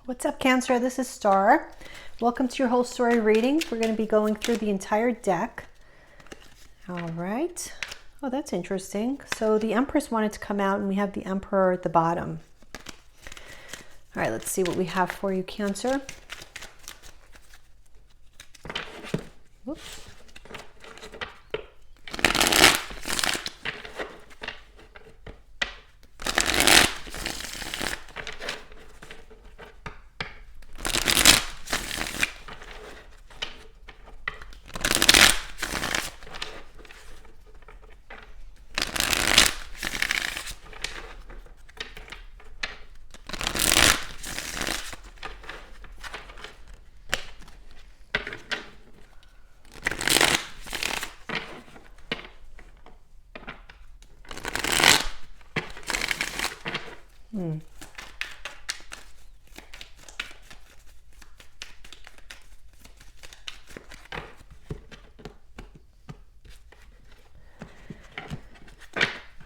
What's up, Cancer? This is Star. Welcome to your whole story reading. We're going to be going through the entire deck. All right. Oh, that's interesting. So the Empress wanted to come out and we have the Emperor at the bottom. All right, let's see what we have for you, Cancer. Whoops.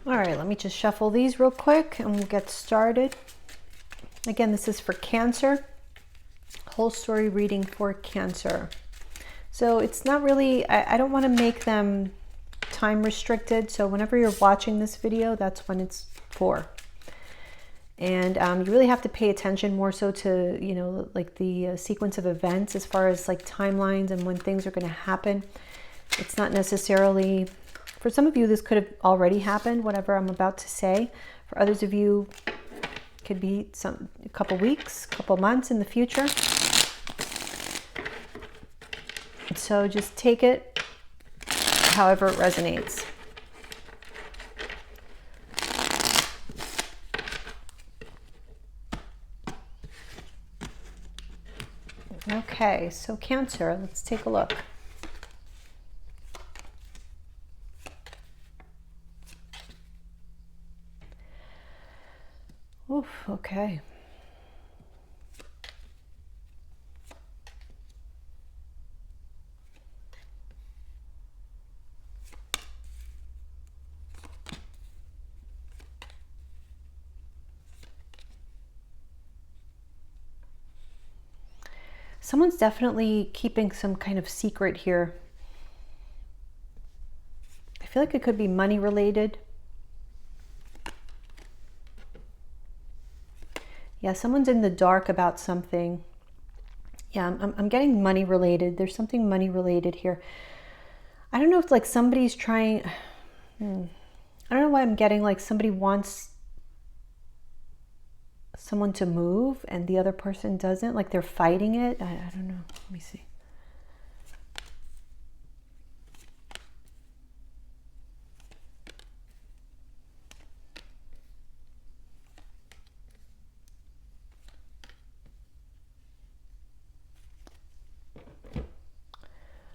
All right, let me just shuffle these real quick and we'll get started. Again, this is for Cancer. Whole story reading for Cancer. So it's not really, I don't want to make them time restricted. So whenever you're watching this video, that's when it's for. And you really have to pay attention more so to, you know, like the sequence of events as far as like timelines and when things are going to happen. It's not necessarily, for some of you, this could have already happened, whatever I'm about to say. For others of you, it could be a couple weeks, couple months in the future. So just take it however it resonates. Okay, so Cancer, let's take a look. Oof, okay. Someone's definitely keeping some kind of secret here. I feel like it could be money related. Yeah, someone's in the dark about something. Yeah, I'm getting money related. There's something money related here. I don't know if like somebody's trying, I don't know why I'm getting like somebody wants someone to move and the other person doesn't, like they're fighting it. I don't know. Let me see.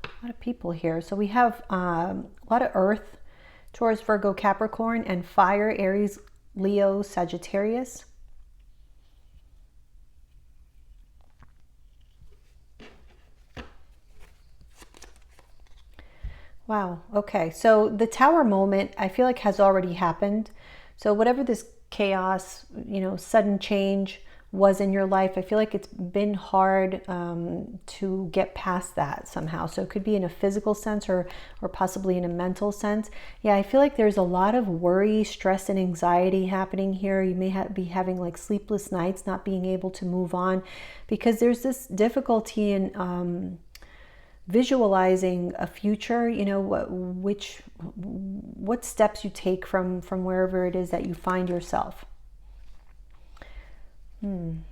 A lot of people here. So we have a lot of Earth, Taurus, Virgo, Capricorn, and Fire, Aries, Leo, Sagittarius. Wow. Okay. So the Tower moment, I feel like has already happened. So whatever this chaos, you know, sudden change was in your life, I feel like it's been hard to get past that somehow. So it could be in a physical sense or possibly in a mental sense. Yeah, I feel like there's a lot of worry, stress, and anxiety happening here. You may be having like sleepless nights, not being able to move on because there's this difficulty in visualizing a future, you know, what steps you take from wherever it is that you find yourself. I'm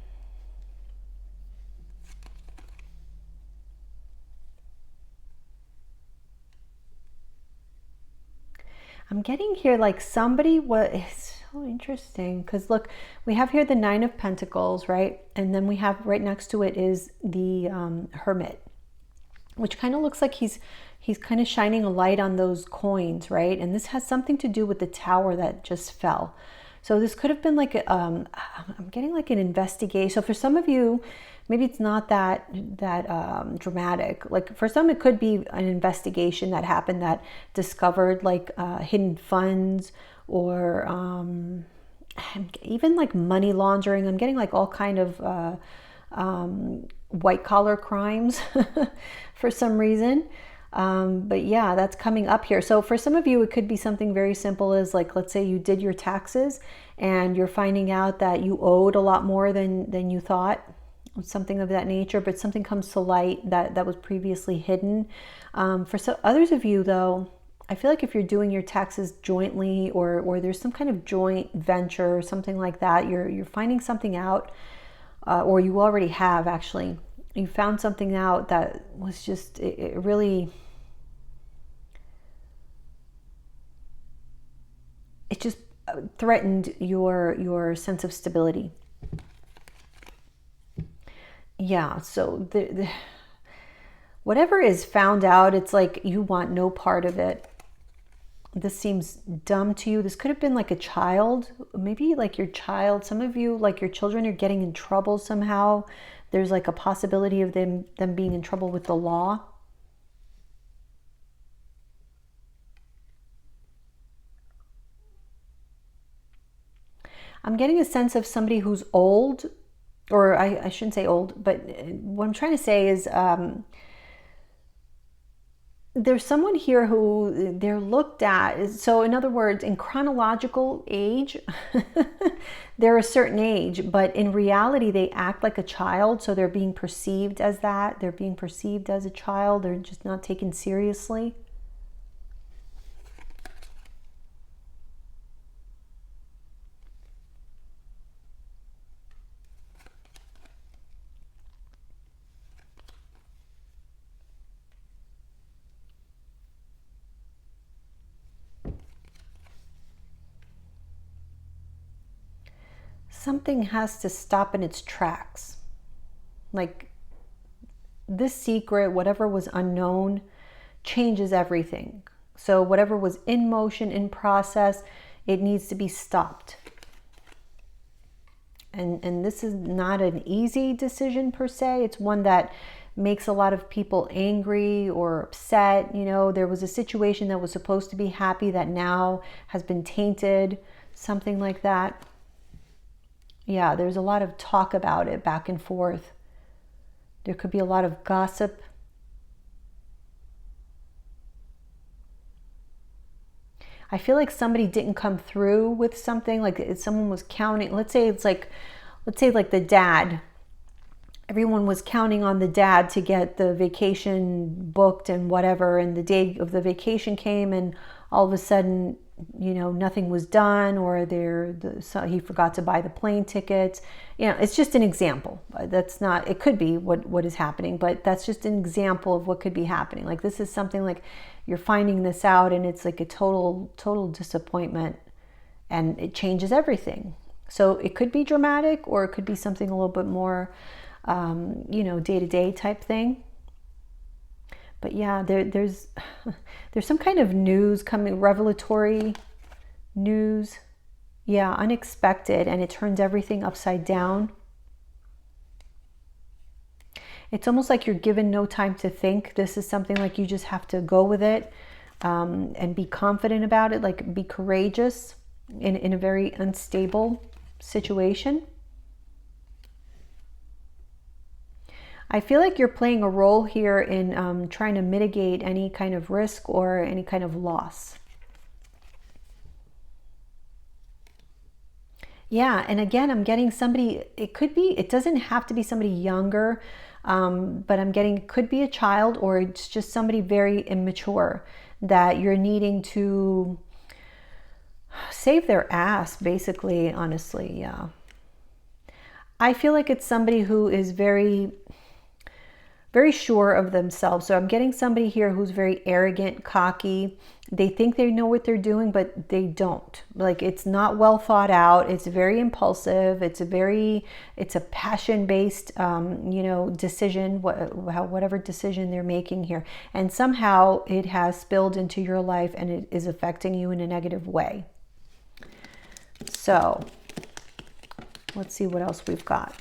getting here like somebody it's so interesting because look, we have here the Nine of Pentacles, right? And then we have right next to it is the Hermit, which kind of looks like he's kind of shining a light on those coins, right? And this has something to do with the tower that just fell. So this could have been like, I'm getting like an investigation. So for some of you, maybe it's not that dramatic. Like for some, it could be an investigation that happened that discovered like hidden funds or even like money laundering. I'm getting like all kind of white collar crimes for some reason. But yeah, that's coming up here. So for some of you, it could be something very simple as like, let's say you did your taxes and you're finding out that you owed a lot more than you thought, something of that nature, but something comes to light that was previously hidden. For some others of you though, I feel like if you're doing your taxes jointly or there's some kind of joint venture or something like that, you're finding something out, or you already have actually. You found something out that was just, it really, it just threatened your sense of stability. Yeah, so whatever is found out, it's like you want no part of it. This seems dumb to you. This could have been like a child, maybe like your child. Some of you, like your children, are getting in trouble somehow. There's like a possibility of them being in trouble with the law. I'm getting a sense of somebody who's old, or I shouldn't say old, but what I'm trying to say is there's someone here who they're looked at. So in other words, in chronological age, they're a certain age, but in reality, they act like a child. So they're being perceived as that. They're being perceived as a child. They're just not taken seriously. Something has to stop in its tracks. Like this secret, whatever was unknown, changes everything. So whatever was in motion, in process, it needs to be stopped. And this is not an easy decision per se. It's one that makes a lot of people angry or upset. You know, there was a situation that was supposed to be happy that now has been tainted, something like that. Yeah, there's a lot of talk about it back and forth. There could be a lot of gossip. I feel like somebody didn't come through with something, like if someone was counting, let's say like the dad. Everyone was counting on the dad to get the vacation booked and whatever, and the day of the vacation came and all of a sudden, you know, nothing was done, or he forgot to buy the plane tickets. You know, it's just an example. That's not, it could be what is happening, but that's just an example of what could be happening. Like this is something like you're finding this out and it's like a total disappointment and it changes everything. So it could be dramatic or it could be something a little bit more, you know, day-to-day type thing. But yeah, there's some kind of news coming, revelatory news. Yeah, unexpected, and it turns everything upside down. It's almost like you're given no time to think. This is something like you just have to go with it and be confident about it, like be courageous in a very unstable situation. I feel like you're playing a role here in trying to mitigate any kind of risk or any kind of loss. Yeah, and again, I'm getting somebody, it doesn't have to be somebody younger, but I'm getting, it could be a child or it's just somebody very immature that you're needing to save their ass, basically, honestly, yeah. I feel like it's somebody who is very sure of themselves. So I'm getting somebody here who's very arrogant, cocky. They think they know what they're doing, but they don't. Like it's not well thought out. It's very impulsive. It's a passion-based, you know, decision, whatever decision they're making here. And somehow it has spilled into your life and it is affecting you in a negative way. So let's see what else we've got.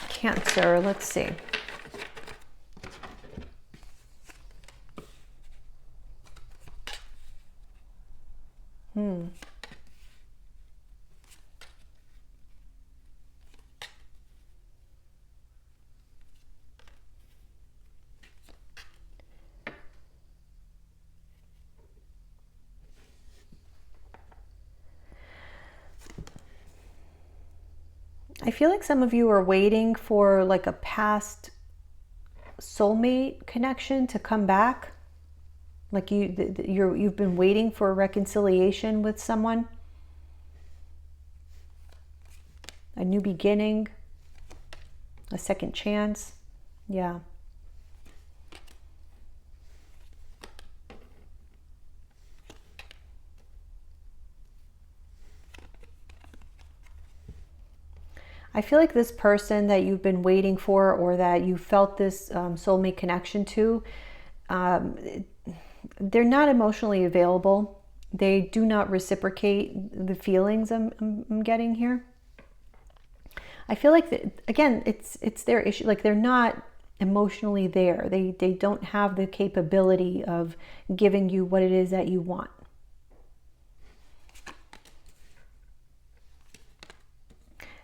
Cancer, let's see. I feel like some of you are waiting for like a past soulmate connection to come back. Like you've been waiting for a reconciliation with someone. A new beginning. A second chance. Yeah. I feel like this person that you've been waiting for, or that you felt this soulmate connection to, they're not emotionally available. They do not reciprocate the feelings I'm getting here. I feel like, again, it's their issue. Like they're not emotionally there. They don't have the capability of giving you what it is that you want.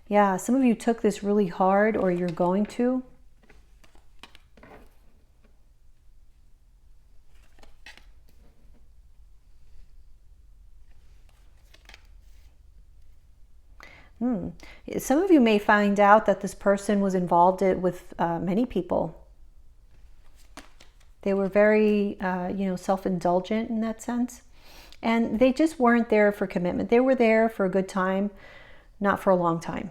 Yeah, some of you took this really hard, or you're going to. Some of you may find out that this person was involved with many people. They were very, self-indulgent in that sense. And they just weren't there for commitment. They were there for a good time, not for a long time.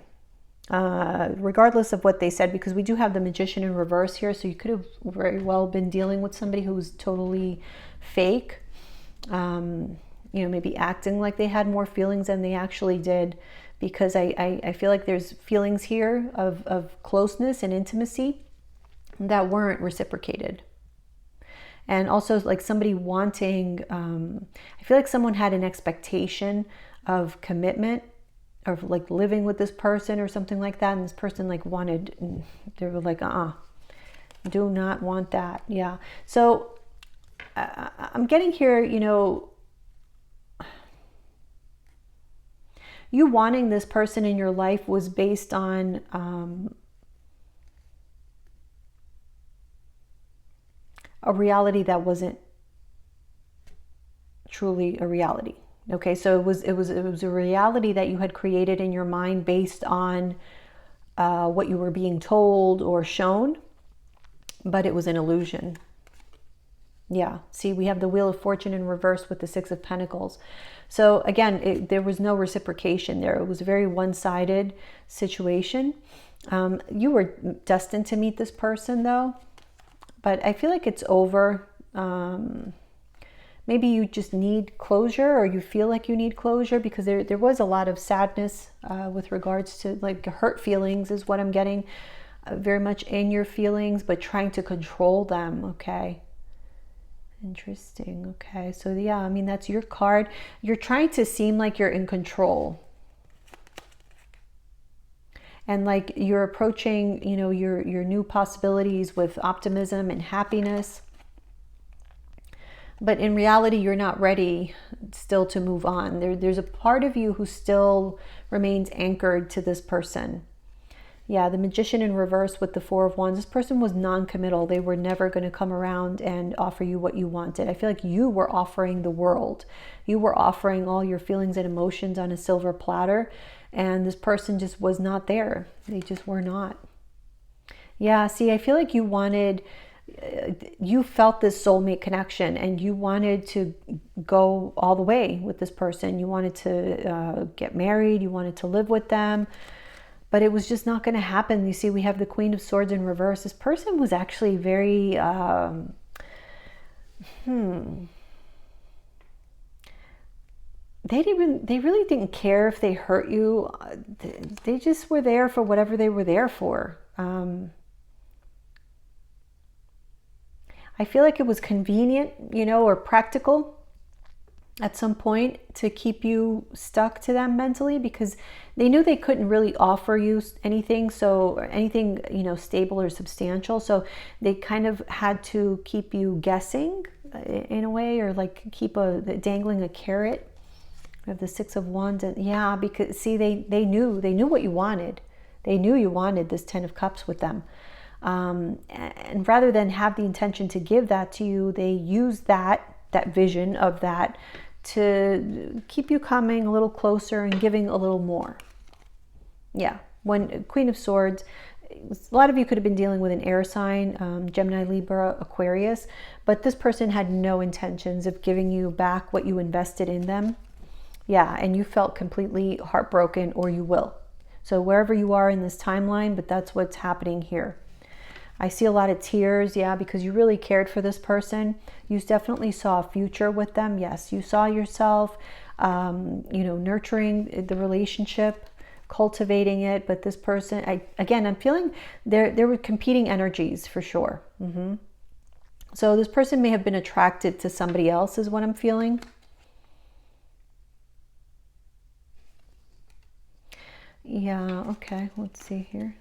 Regardless of what they said, because we do have the Magician in reverse here, so you could have very well been dealing with somebody who was totally fake, maybe acting like they had more feelings than they actually did, because I feel like there's feelings here of closeness and intimacy that weren't reciprocated. And also like somebody wanting, I feel like someone had an expectation of commitment, of like living with this person or something like that, and this person like wanted, they were like, do not want that. Yeah. So I'm getting here, you wanting this person in your life was based on a reality that wasn't truly a reality. Okay, so it was a reality that you had created in your mind based on what you were being told or shown, but it was an illusion. Yeah, see, we have the Wheel of Fortune in reverse with the Six of Pentacles. So again, there was no reciprocation there. It was a very one-sided situation. You were destined to meet this person though, but I feel like it's over. Maybe you just need closure, or you feel like you need closure, because there was a lot of sadness with regards to like hurt feelings is what I'm getting, very much in your feelings, but trying to control them. Okay. Interesting. Okay. So yeah, I mean, that's your card. You're trying to seem like you're in control. And like you're approaching, your new possibilities with optimism and happiness. But in reality, you're not ready still to move on. There's a part of you who still remains anchored to this person. Yeah, the Magician in reverse with the Four of Wands. This person was non-committal. They were never going to come around and offer you what you wanted. I feel like you were offering the world. You were offering all your feelings and emotions on a silver platter. And this person just was not there. They just were not. Yeah, see, I feel like you felt this soulmate connection, and you wanted to go all the way with this person. You wanted to get married. You wanted to live with them, but it was just not going to happen. You see, we have the Queen of Swords in reverse. This person was actually very, they really didn't care if they hurt you. They just were there for whatever they were there for. I feel like it was convenient, or practical at some point to keep you stuck to them mentally, because they knew they couldn't really offer you anything, stable or substantial. So they kind of had to keep you guessing in a way, or like keep dangling a carrot. We have the Six of Wands, and yeah, because see, they knew what you wanted. They knew you wanted this Ten of Cups with them. And rather than have the intention to give that to you, they use that vision of that to keep you coming a little closer and giving a little more. Yeah, when Queen of Swords, a lot of you could have been dealing with an air sign, Gemini, Libra, Aquarius, but this person had no intentions of giving you back what you invested in them. Yeah, and you felt completely heartbroken, or you will. So wherever you are in this timeline, but that's what's happening here. I see a lot of tears, yeah, because you really cared for this person. You definitely saw a future with them. Yes, you saw yourself, nurturing the relationship, cultivating it. But this person, I'm feeling there were competing energies for sure. So this person may have been attracted to somebody else, is what I'm feeling. Yeah, okay, let's see here.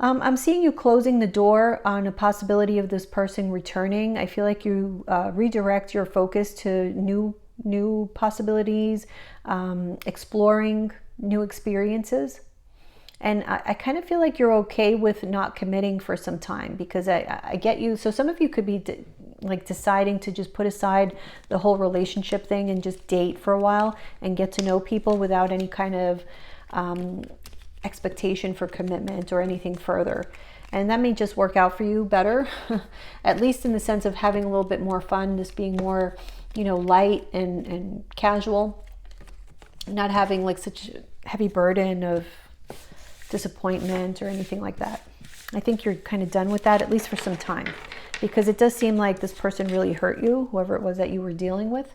I'm seeing you closing the door on a possibility of this person returning. I feel like you redirect your focus to new possibilities, exploring new experiences. And I kind of feel like you're okay with not committing for some time, because I get you. So some of you could be deciding to just put aside the whole relationship thing and just date for a while and get to know people without any kind of expectation for commitment or anything further. And that may just work out for you better, at least in the sense of having a little bit more fun, just being more, light and casual, not having like such a heavy burden of disappointment or anything like that. I think you're kind of done with that, at least for some time, because it does seem like this person really hurt you, whoever it was that you were dealing with.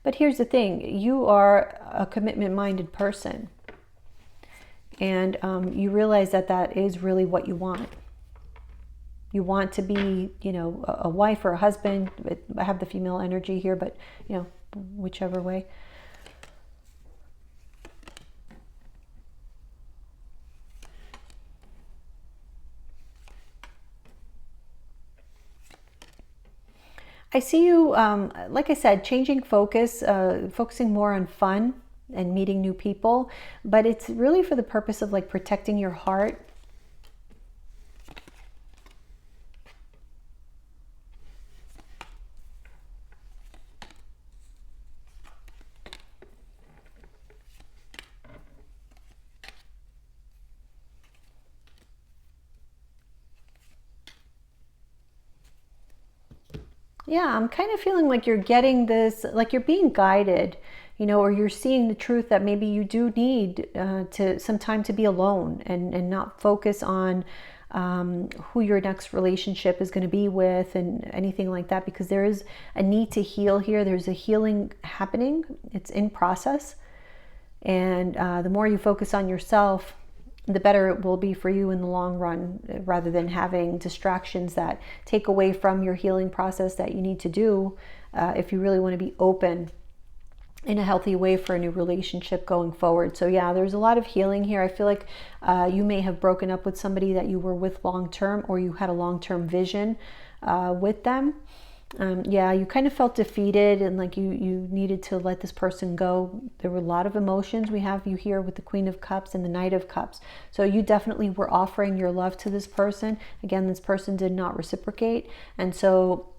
But here's the thing, you are a commitment-minded person, and you realize that that is really what you want. You want to be, a wife or a husband. I have the female energy here, but, whichever way. I see you, like I said, changing focus, focusing more on fun and meeting new people, but it's really for the purpose of protecting your heart. Yeah, I'm kind of feeling like you're getting this, like you're being guided, or you're seeing the truth that maybe you do need some time to be alone and not focus on who your next relationship is going to be with and anything like that, because there is a need to heal here. There's a healing happening. It's in process. And the more you focus on yourself, the better it will be for you in the long run, rather than having distractions that take away from your healing process that you need to do if you really want to be open in a healthy way for a new relationship going forward. So yeah, there's a lot of healing here. I feel like you may have broken up with somebody that you were with long-term, or you had a long-term vision with them. Yeah, you kind of felt defeated and like you needed to let this person go. There were a lot of emotions. We have you here with the Queen of Cups and the Knight of Cups. So you definitely were offering your love to this person. Again, this person did not reciprocate. And so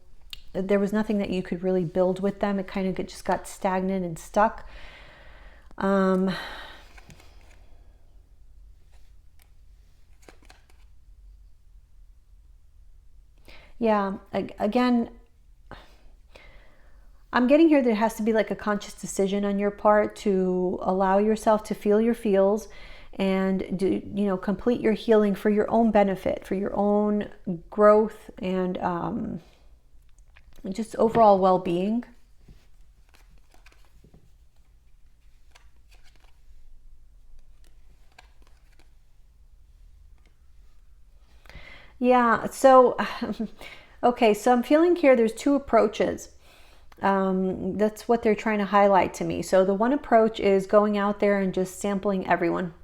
there was nothing that you could really build with them. It kind of just got stagnant and stuck. Yeah, again, I'm getting here there has to be like a conscious decision on your part to allow yourself to feel your feels and do, complete your healing for your own benefit, for your own growth and just overall well-being. Yeah, so, okay, so I'm feeling here there's two approaches. That's what they're trying to highlight to me. So the one approach is going out there and just sampling everyone.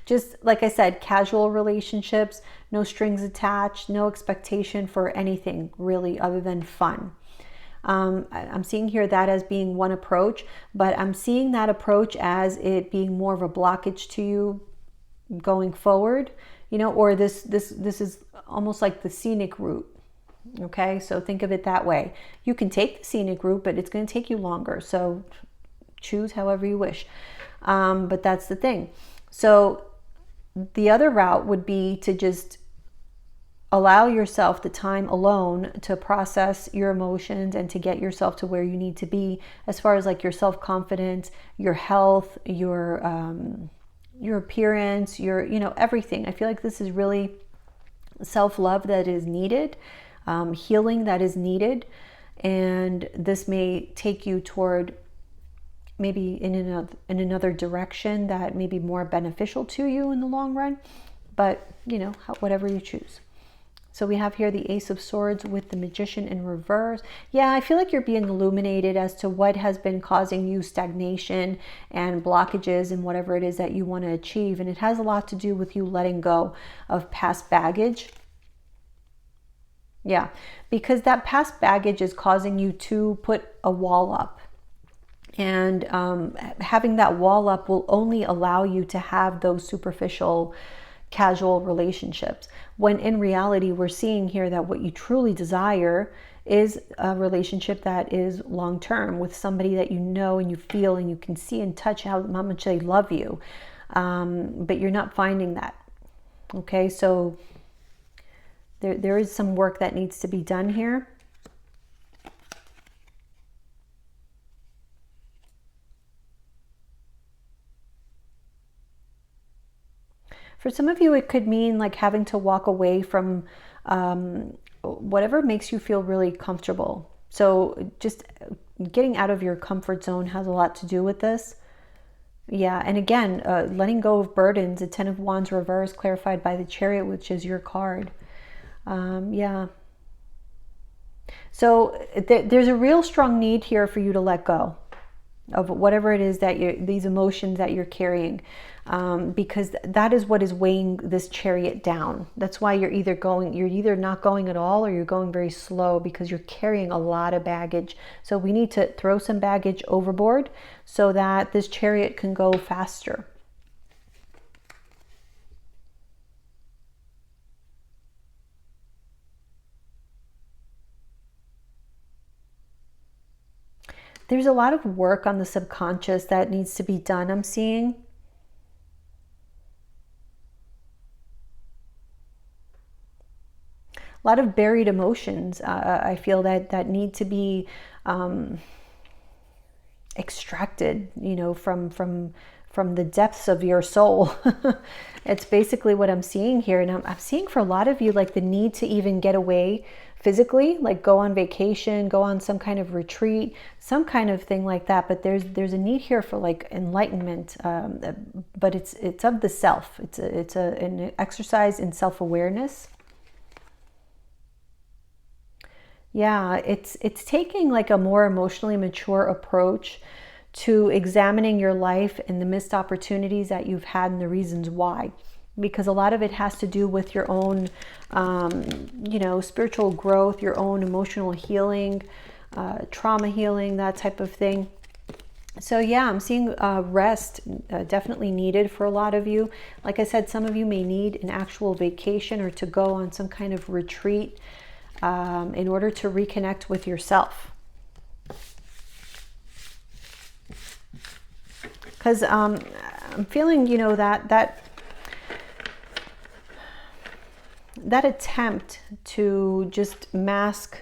Just like I said, casual relationships, no strings attached, no expectation for anything really other than fun. I'm seeing here that as being one approach, but I'm seeing that approach as it being more of a blockage to you going forward, or this is almost like the scenic route. Okay, so think of it that way. You can take the scenic route, but it's going to take you longer. So choose however you wish. But that's the thing. So the other route would be to just allow yourself the time alone to process your emotions and to get yourself to where you need to be as far as like your self-confidence, your health, your appearance, your, everything. I feel like this is really self-love that is needed, healing that is needed. And this may take you toward maybe in another direction that may be more beneficial to you in the long run, but whatever you choose. So we have here the Ace of Swords with the Magician in reverse. Yeah, I feel like you're being illuminated as to what has been causing you stagnation and blockages and whatever it is that you want to achieve. And it has a lot to do with you letting go of past baggage. Yeah, because that past baggage is causing you to put a wall up. And having that wall up will only allow you to have those superficial, casual relationships, when in reality we're seeing here that what you truly desire is a relationship that is long-term with somebody that you know and you feel and you can see and touch how much they love you, but you're not finding that. Okay, so there is some work that needs to be done here. For some of you, it could mean like having to walk away from whatever makes you feel really comfortable. So just getting out of your comfort zone has a lot to do with this. Yeah, and again, letting go of burdens, the Ten of Wands reverse, clarified by the Chariot, which is your card. Yeah. So there's a real strong need here for you to let go of whatever it is that these emotions that you're carrying, because that is what is weighing this Chariot down. That's why you're either not going at all, or you're going very slow, because you're carrying a lot of baggage. So we need to throw some baggage overboard so that this Chariot can go faster. There's a lot of work on the subconscious that needs to be done, I'm seeing. A lot of buried emotions, I feel that need to be extracted, from the depths of your soul. It's basically what I'm seeing here. And I'm seeing for a lot of you, like the need to even get away physically, like go on vacation, go on some kind of retreat, some kind of thing like that. But there's a need here for like enlightenment, but it's of the self. It's an exercise in self-awareness. Yeah, it's taking like a more emotionally mature approach to examining your life and the missed opportunities that you've had and the reasons why. Because a lot of it has to do with your own, spiritual growth, your own emotional healing, trauma healing, that type of thing. So yeah, I'm seeing rest definitely needed for a lot of you. Like I said, some of you may need an actual vacation or to go on some kind of retreat in order to reconnect with yourself. Because I'm feeling, that attempt to just mask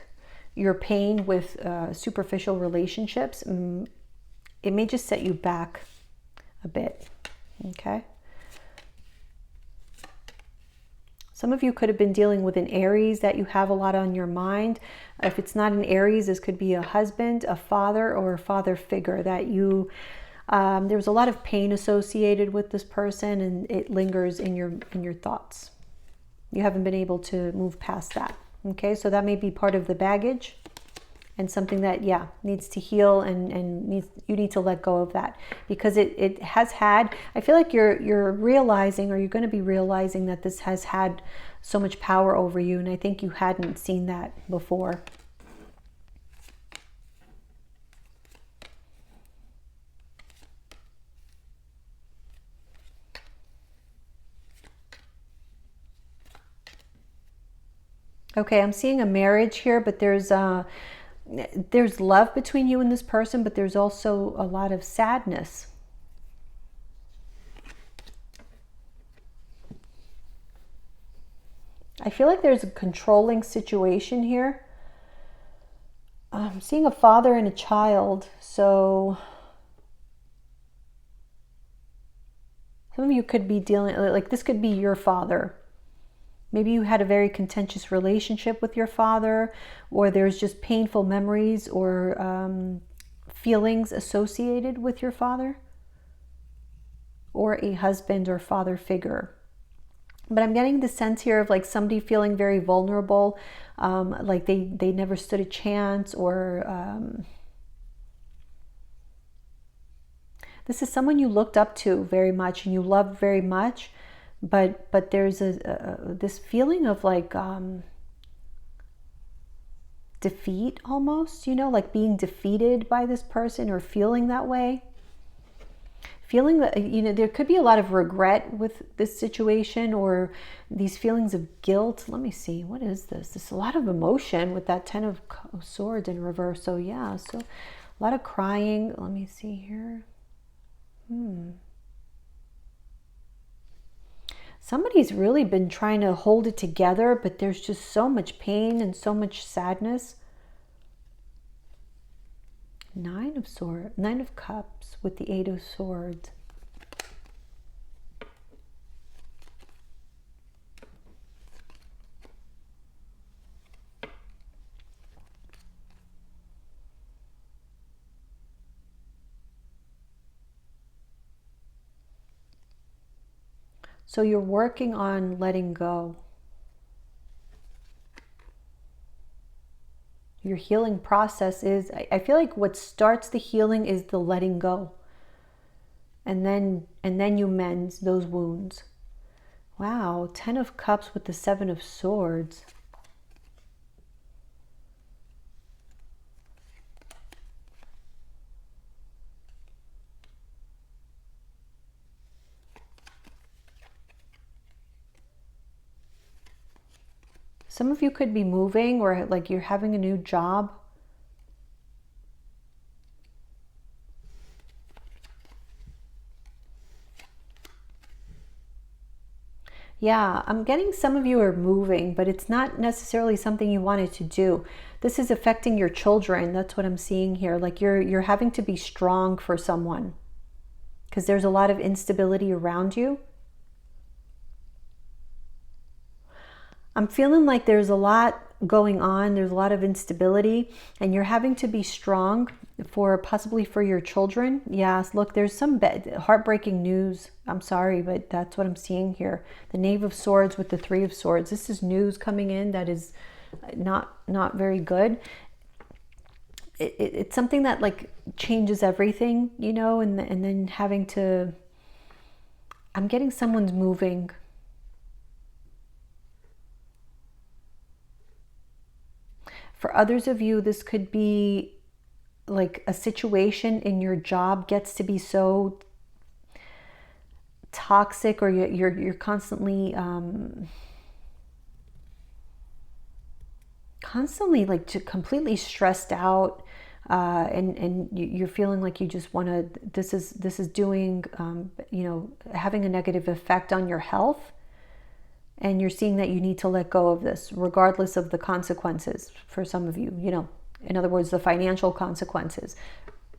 your pain with superficial relationships, it may just set you back a bit, okay? Some of you could have been dealing with an Aries that you have a lot on your mind. If it's not an Aries, this could be a husband, a father, or a father figure that you... there's a lot of pain associated with this person, and it lingers in your thoughts. You haven't been able to move past that. Okay, so that may be part of the baggage and something that, needs to heal, and you need to let go of that, because it has had, I feel like you're realizing, or you're going to be realizing, that this has had so much power over you, and I think you hadn't seen that before. Okay, I'm seeing a marriage here, but there's love between you and this person, but there's also a lot of sadness. I feel like there's a controlling situation here. I'm seeing a father and a child, so some of you could be dealing, like this could be your father. Maybe you had a very contentious relationship with your father, or there's just painful memories or feelings associated with your father, or a husband or father figure. But I'm getting the sense here of like somebody feeling very vulnerable, like they never stood a chance, or this is someone you looked up to very much and you loved very much, but there's this feeling of like defeat almost, you know, like being defeated by this person or feeling that way. Feeling that, you know, there could be a lot of regret with this situation or these feelings of guilt. Let me see, what is this? There's a lot of emotion with that Ten of Swords in reverse. So yeah, so a lot of crying. Let me see here. Somebody's really been trying to hold it together, but there's just so much pain and so much sadness. Nine of Cups with the Eight of Swords. So you're working on letting go. Your healing process is, I feel like what starts the healing is the letting go. And then you mend those wounds. Wow, 10 of Cups with the 7 of Swords. Some of you could be moving, or like you're having a new job. Yeah, I'm getting some of you are moving, but it's not necessarily something you wanted to do. This is affecting your children. That's what I'm seeing here. Like you're having to be strong for someone because there's a lot of instability around you. I'm feeling like there's a lot going on. There's a lot of instability and you're having to be strong for possibly for your children. Yes, look, there's some heartbreaking news. I'm sorry, but that's what I'm seeing here. The Knave of Swords with the Three of Swords. This is news coming in that is not very good. It's something that like changes everything, you know, and then having to, I'm getting someone's moving. For others of you, this could be like a situation in your job gets to be so toxic, or you're constantly like completely stressed out, and you're feeling like you just want to. This is doing you know, having a negative effect on your health. And you're seeing that you need to let go of this, regardless of the consequences for some of you, you know, in other words, the financial consequences.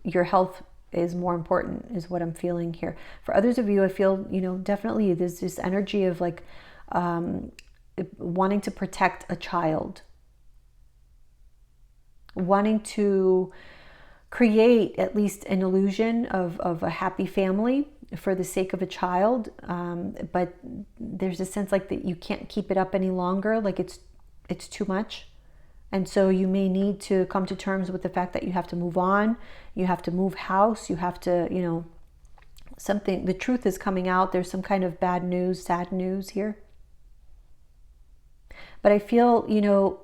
Your health is more important, is what I'm feeling here. For others of you, I feel, you know, definitely there's this energy of like wanting to protect a child, wanting to create at least an illusion of a happy family for the sake of a child, but there's a sense like that you can't keep it up any longer, like it's too much, and so you may need to come to terms with the fact that you have to move on, you have to move house, you have to, you know, something, the truth is coming out. There's some kind of bad news, sad news here, but I feel, you know,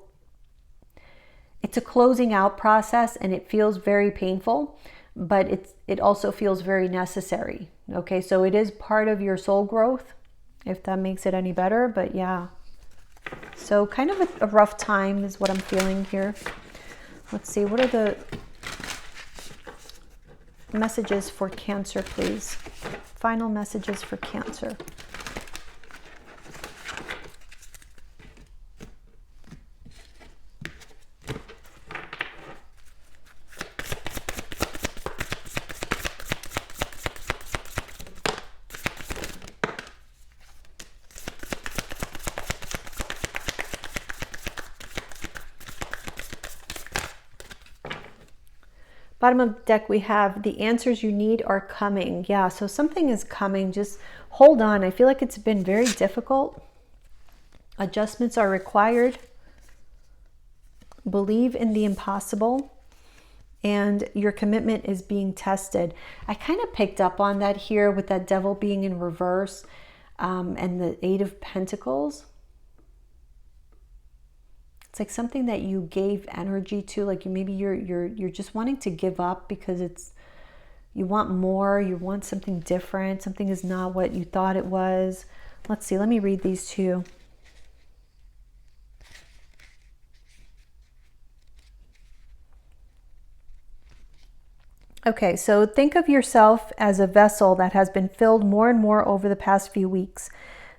it's a closing out process and it feels very painful, but it also feels very necessary. Okay, so it is part of your soul growth, if that makes it any better. But yeah, So kind of a rough time is what I'm feeling here. Let's see, what are the messages for Cancer, please? Final messages for Cancer. Bottom of the deck, we have the answers you need are coming. Yeah, so something is coming. Just hold on. I feel like it's been very difficult. Adjustments are required. Believe in the impossible. And your commitment is being tested. I kind of picked up on that here with that devil being in reverse and the Eight of Pentacles. It's like something that you gave energy to, like maybe you're just wanting to give up because you want more, you want something different, something is not what you thought it was. Let's see, let me read these to you. Okay, so think of yourself as a vessel that has been filled more and more over the past few weeks.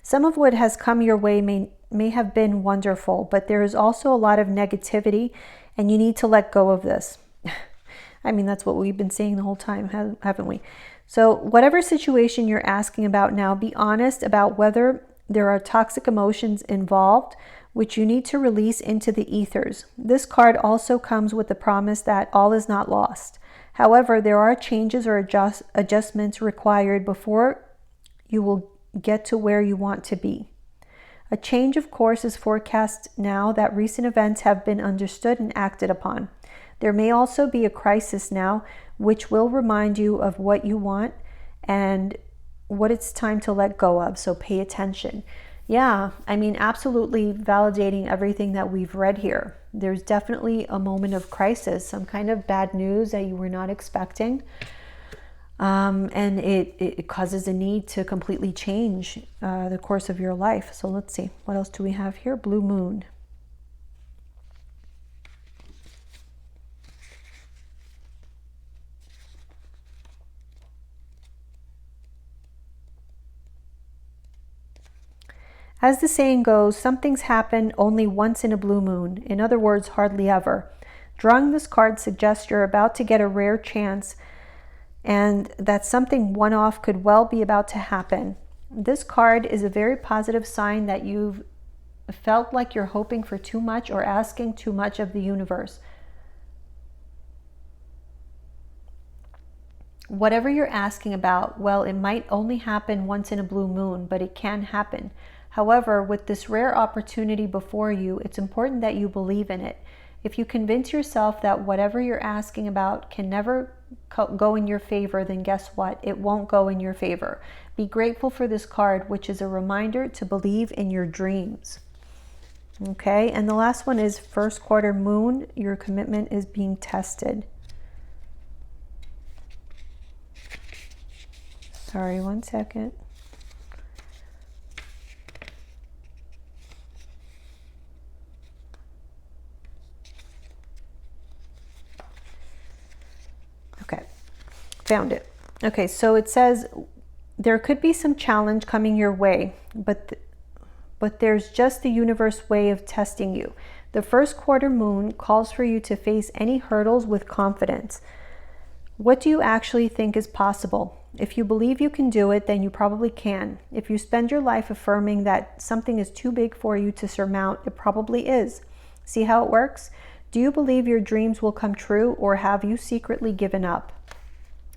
Some of what has come your way may have been wonderful, but there is also a lot of negativity, and you need to let go of this. I mean, that's what we've been saying the whole time, haven't we? So whatever situation you're asking about now, be honest about whether there are toxic emotions involved, which you need to release into the ethers. This card also comes with the promise that all is not lost. However, there are changes or adjustments required before you will get to where you want to be. A change of course is forecast now that recent events have been understood and acted upon. There may also be a crisis now, which will remind you of what you want and what it's time to let go of. So pay attention. Yeah, I mean, absolutely validating everything that we've read here. There's definitely a moment of crisis, some kind of bad news that you were not expecting. And it causes a need to completely change the course of your life. So let's see, what else do we have here? Blue moon. As the saying goes, some things happen only once in a blue moon. In other words, hardly ever. Drawing this card suggests you're about to get a rare chance and that something one-off could well be about to happen. This card is a very positive sign that you've felt like you're hoping for too much or asking too much of the universe. Whatever you're asking about, well, it might only happen once in a blue moon, but it can happen. However, with this rare opportunity before you, it's important that you believe in it. If you convince yourself that whatever you're asking about can never go in your favor, then guess what? It won't go in your favor. Be grateful for this card, which is a reminder to believe in your dreams. Okay, and the last one is first quarter moon. Your commitment is being tested. Sorry, one second. Okay, found it. Okay, so it says there could be some challenge coming your way, but there's just the universe way of testing you. The first quarter moon calls for you to face any hurdles with confidence. What do you actually think is possible? If you believe you can do it, then you probably can. If you spend your life affirming that something is too big for you to surmount, it probably is. See how it works? Do you believe your dreams will come true, or have you secretly given up?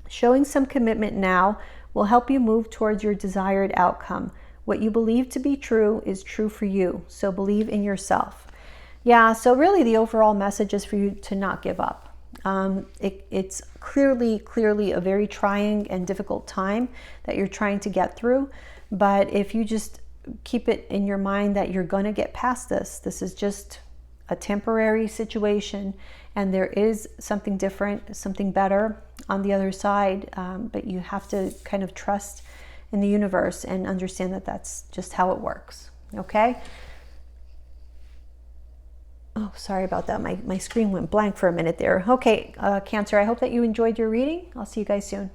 Showing some commitment now will help you move towards your desired outcome. What you believe to be true is true for you, so believe in yourself. Yeah, so really the overall message is for you to not give up. It's clearly a very trying and difficult time that you're trying to get through, but if you just keep it in your mind that you're going to get past this is just a temporary situation, and there is something different, something better on the other side, but you have to kind of trust in the universe and understand that that's just how it works. Okay, Oh, sorry about that. My screen went blank for a minute there. Okay, Cancer, I hope that you enjoyed your reading. I'll see you guys soon.